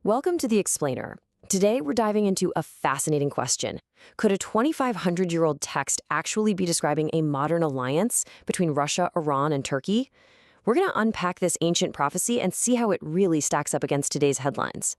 Welcome to The Explainer. Today we're diving into a fascinating question. Could a 2,500-year-old text actually be describing a modern alliance between Russia, Iran, and Turkey? We're going to unpack this ancient prophecy and see how it really stacks up against today's headlines.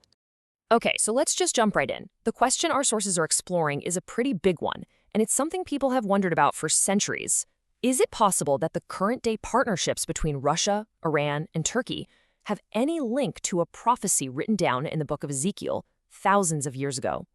Okay, so let's just jump right in. The question our sources are exploring is a pretty big one, and it's something people have wondered about for centuries. Is it possible that the current-day partnerships between Russia, Iran, and Turkey have any link to a prophecy written down in the book of Ezekiel thousands of years ago?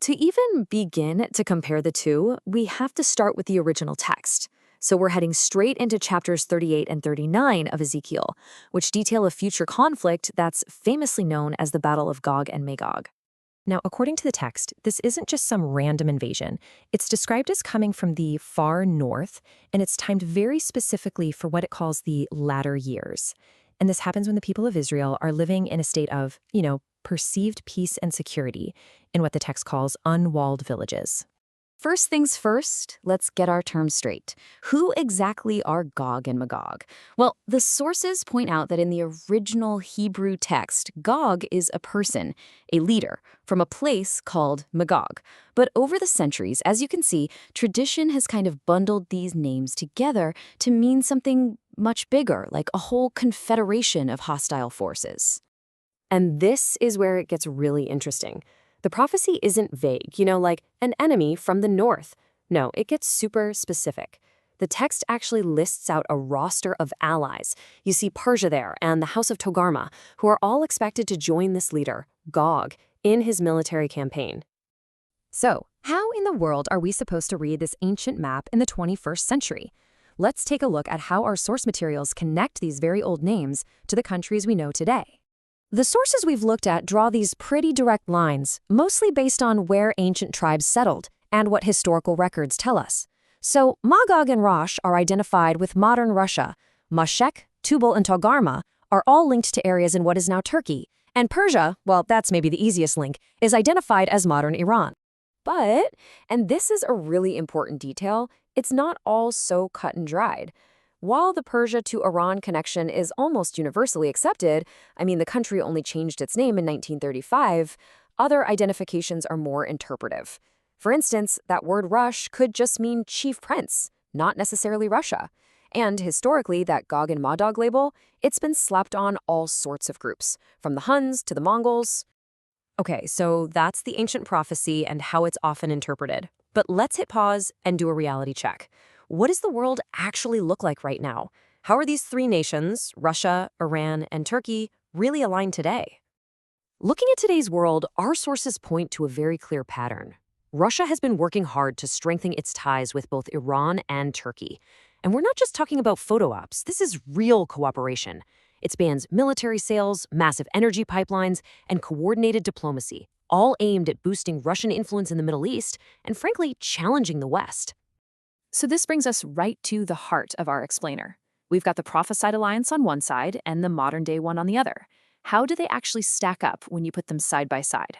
To even begin to compare the two, we have to start with the original text. So we're heading straight into chapters 38 and 39 of Ezekiel, which detail a future conflict that's famously known as the Battle of Gog and Magog. Now, according to the text, this isn't just some random invasion. It's described as coming from the far north, and it's timed very specifically for what it calls the latter years. And this happens when the people of Israel are living in a state of, perceived peace and security in what the text calls unwalled villages. First things first, let's get our terms straight. Who exactly are Gog and Magog? Well, the sources point out that in the original Hebrew text, Gog is a person, a leader, from a place called Magog. But over the centuries, as you can see, tradition has kind of bundled these names together to mean something much bigger, like a whole confederation of hostile forces. And this is where it gets really interesting. The prophecy isn't vague, like an enemy from the north. No, it gets super specific. The text actually lists out a roster of allies. You see Persia there and the House of Togarmah, who are all expected to join this leader, Gog, in his military campaign. So, how in the world are we supposed to read this ancient map in the 21st century? Let's take a look at how our source materials connect these very old names to the countries we know today. The sources we've looked at draw these pretty direct lines, mostly based on where ancient tribes settled and what historical records tell us. So Magog and Rosh are identified with modern Russia. Mashek, Tubal, and Togarmah are all linked to areas in what is now Turkey. And Persia, well, that's maybe the easiest link, is identified as modern Iran. But, and this is a really important detail, it's not all so cut and dried. While the Persia to Iran connection is almost universally accepted, the country only changed its name in 1935, other identifications are more interpretive. For instance, that word Rush could just mean chief prince, not necessarily Russia. And historically, that Gog and Magog label, it's been slapped on all sorts of groups, from the Huns to the Mongols. Okay, so that's the ancient prophecy and how it's often interpreted. But let's hit pause and do a reality check. What does the world actually look like right now? How are these three nations, Russia, Iran, and Turkey, really aligned today? Looking at today's world, our sources point to a very clear pattern. Russia has been working hard to strengthen its ties with both Iran and Turkey. And we're not just talking about photo ops. This is real cooperation. It spans military sales, massive energy pipelines, and coordinated diplomacy, all aimed at boosting Russian influence in the Middle East and, frankly, challenging the West. So this brings us right to the heart of our explainer. We've got the prophesied alliance on one side and the modern-day one on the other. How do they actually stack up when you put them side by side?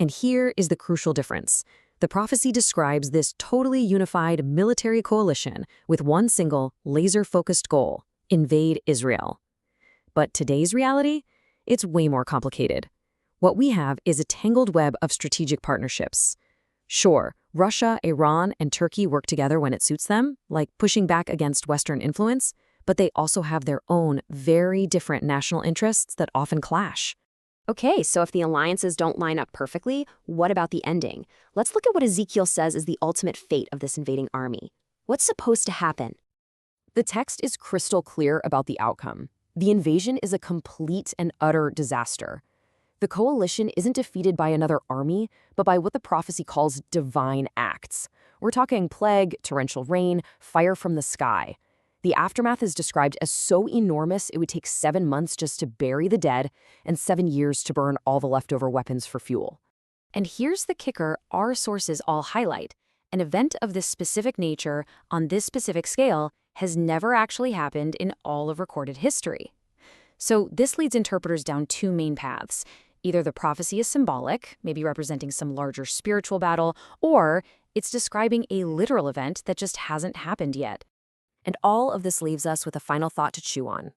And here is the crucial difference. The prophecy describes this totally unified military coalition with one single, laser-focused goal: invade Israel. But today's reality? It's way more complicated. What we have is a tangled web of strategic partnerships. Sure, Russia, Iran, and Turkey work together when it suits them, like pushing back against Western influence, but they also have their own very different national interests that often clash. Okay, so if the alliances don't line up perfectly, what about the ending? Let's look at what Ezekiel says is the ultimate fate of this invading army. What's supposed to happen? The text is crystal clear about the outcome. The invasion is a complete and utter disaster. The coalition isn't defeated by another army, but by what the prophecy calls divine acts. We're talking plague, torrential rain, fire from the sky. The aftermath is described as so enormous it would take 7 months just to bury the dead and 7 years to burn all the leftover weapons for fuel. And here's the kicker our sources all highlight. An event of this specific nature, on this specific scale, has never actually happened in all of recorded history. So this leads interpreters down two main paths. Either the prophecy is symbolic, maybe representing some larger spiritual battle, or it's describing a literal event that just hasn't happened yet. And all of this leaves us with a final thought to chew on.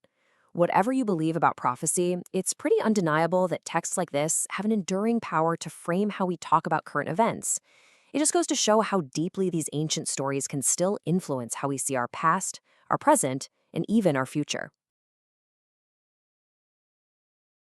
Whatever you believe about prophecy, it's pretty undeniable that texts like this have an enduring power to frame how we talk about current events. It just goes to show how deeply these ancient stories can still influence how we see our past, our present, and even our future.